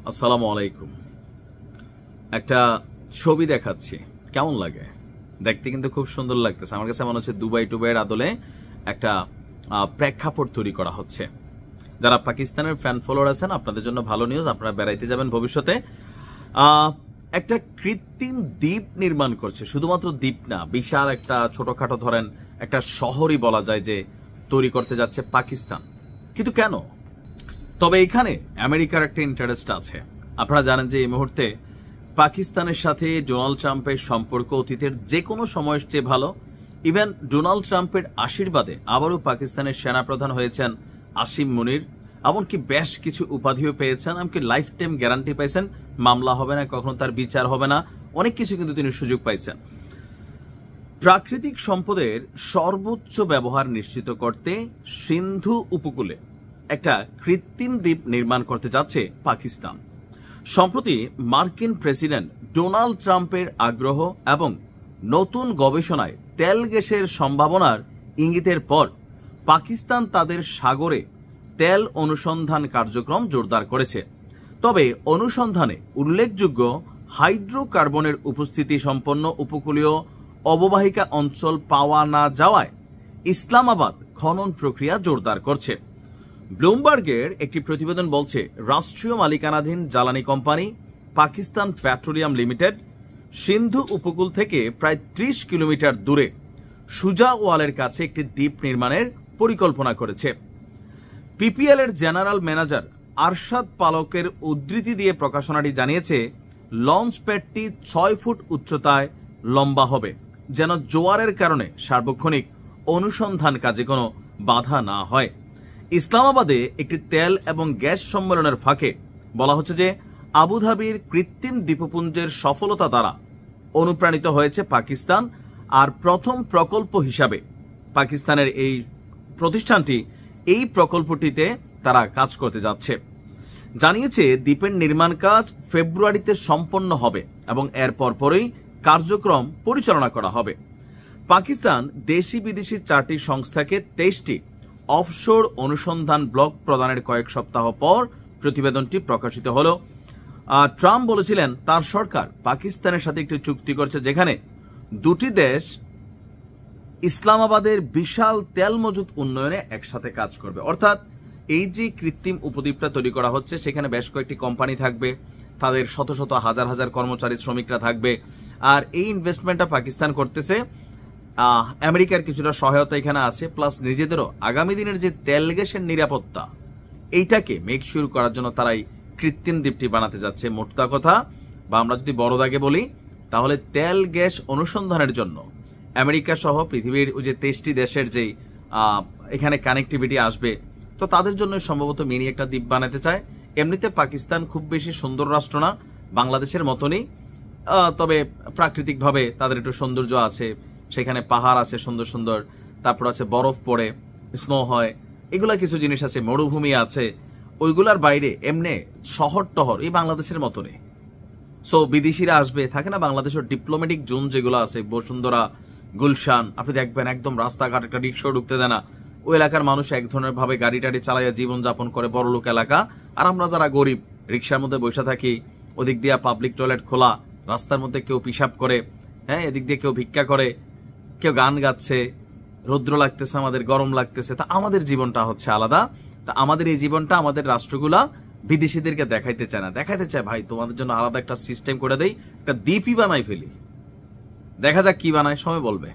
আসসালামু আলাইকুম। একটা ছবি দেখাচ্ছি, কেমন লাগে? দেখতে কিন্তু খুব সুন্দর লাগতেছে। আমার কাছে মনে হচ্ছে দুবাই টুবাইয়ের আদলে একটা প্রেক্ষাপট তৈরি করা হচ্ছে। যারা পাকিস্তানের ফ্যান ফলোয়ার আছেন, আপনাদের জন্য ভালো নিউজ, আপনারা বেড়াইতে যাবেন ভবিষ্যতে। একটা কৃত্রিম দ্বীপ নির্মাণ করছে, শুধুমাত্র দ্বীপ না, বিশাল একটা ছোটখাটো ধরেন একটা শহরই বলা যায় যে তৈরি করতে যাচ্ছে পাকিস্তান। কিন্তু কেন? তবে এখানে আমেরিকার একটা ইন্টারেস্ট আছে। আপনারা জানেন যে এই মুহূর্তে পাকিস্তানের সাথে ডোনাল্ড ট্রাম্পের সম্পর্ক অতীতের যে কোনো সময়ের চেয়ে ভালো। ইভেন ডোনাল্ড ট্রাম্পের আশীর্বাদে আবারও পাকিস্তানের সেনাপ্রধান হয়েছেন আসিম মুনির, এমনকি বেশ কিছু উপাধিও পেয়েছেন, এমনকি লাইফ টাইম গ্যারান্টি পাইছেন, মামলা হবে না, কখনো তার বিচার হবে না, অনেক কিছু কিন্তু তিনি সুযোগ পাইছেন। প্রাকৃতিক সম্পদের সর্বোচ্চ ব্যবহার নিশ্চিত করতে সিন্ধু উপকূলে একটা কৃত্রিম দ্বীপ নির্মাণ করতে যাচ্ছে পাকিস্তান। সম্প্রতি মার্কিন প্রেসিডেন্ট ডোনাল্ড ট্রাম্পের আগ্রহ এবং নতুন গবেষণায় তেল গ্যাসের সম্ভাবনার ইঙ্গিতের পর পাকিস্তান তাদের সাগরে তেল অনুসন্ধান কার্যক্রম জোরদার করেছে। তবে অনুসন্ধানে উল্লেখযোগ্য হাইড্রোকার্বনের উপস্থিতি সম্পন্ন উপকূলীয় অববাহিকা অঞ্চল পাওয়া না যাওয়ায় ইসলামাবাদ খনন প্রক্রিয়া জোরদার করছে। ব্লুমবার্গের একটি প্রতিবেদন বলছে, রাষ্ট্রীয় মালিকানাধীন জ্বালানি কোম্পানি পাকিস্তান পেট্রোলিয়াম লিমিটেড সিন্ধু উপকূল থেকে প্রায় 30 কিলোমিটার দূরে সুজাওয়ালের কাছে একটি দ্বীপ নির্মাণের পরিকল্পনা করেছে। পিপিএল এর জেনারেল ম্যানেজার আরশাদ পালকের উদ্ধৃতি দিয়ে প্রকাশনাটি জানিয়েছে, লঞ্চ প্যাডটি 6 ফুট উচ্চতায় লম্বা হবে, যেন জোয়ারের কারণে সার্বক্ষণিক অনুসন্ধান কাজে কোনো বাধা না হয়। ইসলামাবাদে একটি তেল এবং গ্যাস সম্মেলনের ফাঁকে বলা হচ্ছে যে আবুধাবির কৃত্রিম দ্বীপপুঞ্জের সফলতা দ্বারা অনুপ্রাণিত হয়েছে পাকিস্তান, আর প্রথম প্রকল্প হিসাবে পাকিস্তানের এই প্রতিষ্ঠানটি এই প্রকল্পটিতে তারা কাজ করতে যাচ্ছে। জানিয়েছে দ্বীপের নির্মাণ কাজ ফেব্রুয়ারিতে সম্পন্ন হবে এবং এর পরপরই কার্যক্রম পরিচালনা করা হবে। পাকিস্তান দেশি বিদেশি 4টি সংস্থাকে 23টি অফশোর অনুসন্ধান ব্লক প্রদানের কয়েক সপ্তাহ পর প্রতিবেদনটি প্রকাশিত হল। ট্রাম্প বলেছিলেন তার সরকার পাকিস্তানের সাথে একটি চুক্তি করছে, যেখানে দুটি দেশ ইসলামাবাদের বিশাল তেল মজুদ উন্নয়নে একসাথে কাজ করবে। অর্থাৎ এই যে কৃত্রিম উপদ্বীপটা তৈরি করা হচ্ছে, সেখানে বেশ কয়েকটি কোম্পানি থাকবে, তাদের শত শত হাজার হাজার কর্মচারী শ্রমিকরা থাকবে, আর এই ইনভেস্টমেন্টটা পাকিস্তান করতেছে। আমেরিকার কিছুটা সহায়তা এখানে আছে, প্লাস নিজেদেরও আগামী দিনের যে তেল গ্যাসের নিরাপত্তা, এইটাকে মেক শিওর করার জন্য তারাই কৃত্রিম দ্বীপটি বানাতে যাচ্ছে। মোটটা কথা, বা আমরা যদি বড় দাগে বলি, তাহলে তেল গ্যাস অনুসন্ধানের জন্য আমেরিকা সহ পৃথিবীর ওই যে 23টি দেশের যেই এখানে কানেক্টিভিটি আসবে, তো তাদের জন্য সম্ভবত মিনি একটা দ্বীপ বানাতে চায়। এমনিতে পাকিস্তান খুব বেশি সুন্দর রাষ্ট্র না, বাংলাদেশের মতনই, তবে প্রাকৃতিকভাবে তাদের একটু সৌন্দর্য আছে, সেখানে পাহাড় আছে সুন্দর সুন্দর, তারপর আছে বরফ পড়ে, স্নো হয়, এগুলা কিছু জিনিস আছে, মরুভূমি আছে। ওইগুলার বাইরে এমনি শহর টহর এই বাংলাদেশের মতনই। সো বিদেশিরা আসবে, থাকে না বাংলাদেশের ডিপ্লোম্যাটিক জোন যেগুলো আছে, বসুন্ধরা, গুলশান, আপনি দেখবেন একদম রাস্তাঘাট একটা রিক্সাও ঢুকতে দেয় না। ওই এলাকার মানুষ এক ধরনের ভাবে গাড়ি টাড়ি চালাইয়া জীবনযাপন করে, বড়লোক এলাকা। আর আমরা যারা গরিব, রিক্সার মধ্যে বসে থাকি, ওদিক দিয়ে পাবলিক টয়লেট খোলা, রাস্তার মধ্যে কেউ পিশাব করে, হ্যাঁ, এদিক দিয়ে কেউ ভিক্ষা করে, কেউ গান গাচ্ছে, রৌদ্র লাগতেছে, আমাদের গরম লাগতেছে, তা আমাদের জীবনটা হচ্ছে আলাদা। তা আমাদের এই জীবনটা আমাদের রাষ্ট্রগুলা বিদেশিদেরকে দেখাইতে চায় না, দেখাইতে চায় ভাই তোমাদের জন্য আলাদা একটা সিস্টেম করে দেই, একটা দ্বীপই বানাই ফেলি, দেখা যাক কি বানায়, সময় বলবে।